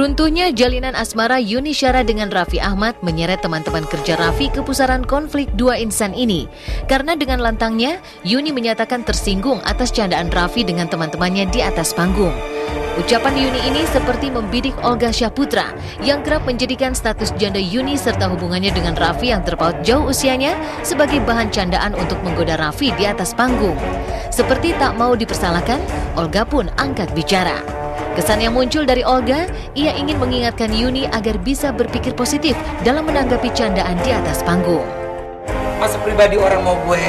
Runtuhnya jalinan asmara Yuni Syara dengan Raffi Ahmad menyeret teman-teman kerja Raffi ke pusaran konflik dua insan ini. Karena dengan lantangnya, Yuni menyatakan tersinggung atas candaan Raffi dengan teman-temannya di atas panggung. Ucapan Yuni ini seperti membidik Olga Syahputra yang kerap menjadikan status janda Yuni serta hubungannya dengan Raffi yang terpaut jauh usianya sebagai bahan candaan untuk menggoda Raffi di atas panggung. Seperti tak mau dipersalahkan, Olga pun angkat bicara. Kesan yang muncul dari Olga, ia ingin mengingatkan Yuni agar bisa berpikir positif dalam menanggapi candaan di atas panggung. Masa pribadi orang mau gue,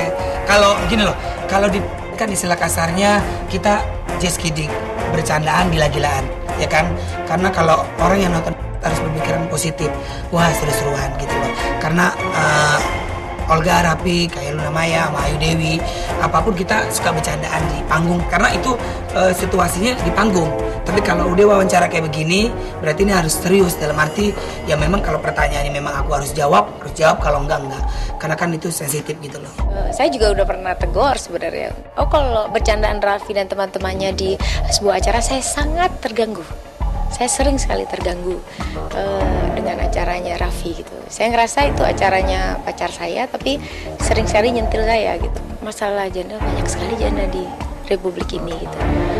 kalau gini loh, kalau kan istilah kasarnya kita just kidding, bercandaan gila-gilaan, ya kan? Karena kalau orang yang nonton harus berpikiran positif, wah seru-seruan gitu loh. Karena Olga, Raffi, kayak Luna Maya, sama Ayu Dewi, apapun kita suka bercandaan di panggung karena itu situasinya di panggung. Tapi kalau udah wawancara kayak begini, berarti ini harus serius dalam arti ya memang kalau pertanyaannya memang aku harus jawab, kalau enggak. Karena kan itu sensitif gitu loh. Saya juga udah pernah tegur sebenarnya. Oh, kalau bercandaan Raffi dan teman-temannya di sebuah acara, saya sangat terganggu. Saya sering sekali terganggu dengan acaranya Raffi gitu. Saya ngerasa itu acaranya pacar saya, tapi sering sekali nyentil saya gitu. Masalah janda, banyak sekali janda di Republik ini gitu.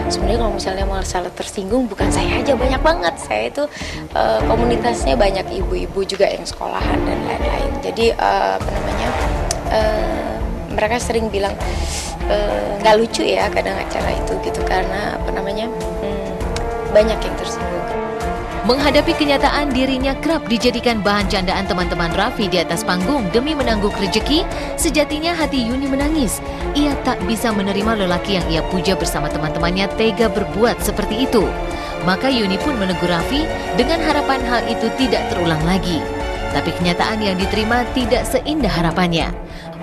Sebenarnya kalau misalnya masalah tersinggung, bukan saya aja, banyak banget. Saya itu komunitasnya banyak ibu-ibu juga yang sekolahan dan lain-lain. Jadi mereka sering bilang nggak lucu ya kadang acara itu gitu, karena banyak yang tersinggung. Menghadapi kenyataan dirinya kerap dijadikan bahan candaan teman-teman Raffi di atas panggung demi menangguk rezeki, sejatinya hati Yuni menangis. Ia tak bisa menerima lelaki yang ia puja bersama teman-temannya tega berbuat seperti itu. Maka Yuni pun menegur Raffi dengan harapan hal itu tidak terulang lagi. Tapi kenyataan yang diterima tidak seindah harapannya.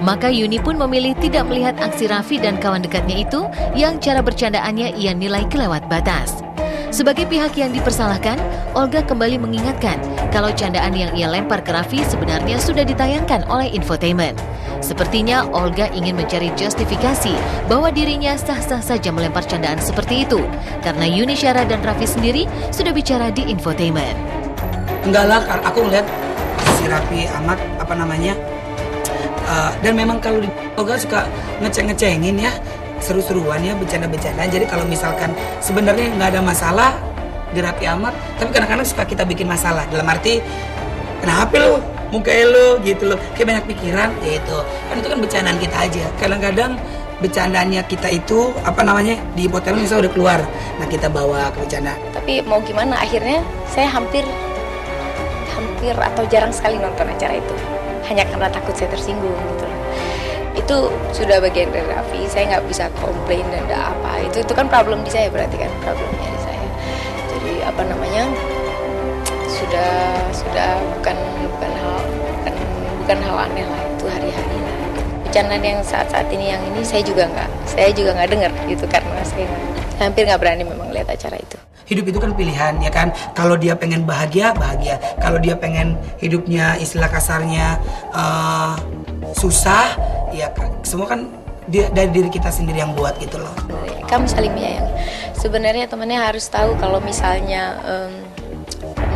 Maka Yuni pun memilih tidak melihat aksi Raffi dan kawan dekatnya itu yang cara bercandaannya ia nilai kelewat batas. Sebagai pihak yang dipersalahkan, Olga kembali mengingatkan kalau candaan yang ia lempar ke Raffi sebenarnya sudah ditayangkan oleh infotainment. Sepertinya Olga ingin mencari justifikasi bahwa dirinya sah-sah saja melempar candaan seperti itu, karena Yuni Syara dan Raffi sendiri sudah bicara di infotainment. Enggak lah, aku ngeliat si Raffi Ahmad dan memang kalau Olga suka ngeceng-ngecengin ya, seru-seruan ya, bercanda-bercandaan. Jadi kalau misalkan sebenarnya nggak ada masalah di Raffi Ahmad, tapi kadang-kadang suka kita bikin masalah. Dalam arti, kenapa lu, muka lu gitu loh, kayak banyak pikiran gitu. Kan itu kan bercandaan kita aja. Kadang-kadang bercandaannya kita itu di infotainment misalnya udah keluar, nah kita bawa ke bercanda. Tapi mau gimana, akhirnya saya hampir atau jarang sekali nonton acara itu, hanya karena takut saya tersinggung gitu loh. Itu sudah bagian dari Raffi, saya nggak bisa komplain dan apa. Itu kan problem di saya, berarti kan problemnya di saya. Jadi sudah bukan hal aneh lah, itu hari-hari lah. Bercandaan yang saat ini saya juga nggak dengar gitu, karena saya hampir nggak berani memang lihat acara itu. Hidup itu kan pilihan ya kan. Kalau dia pengen bahagia. Kalau dia pengen hidupnya istilah kasarnya susah, ya kan. Semua kan dari diri kita sendiri yang buat gitu loh. Kamu saling menyayangi. Sebenarnya temannya harus tahu kalau misalnya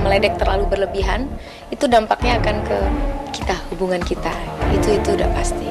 meledek terlalu berlebihan, itu dampaknya akan ke kita, hubungan kita. Itu udah pasti.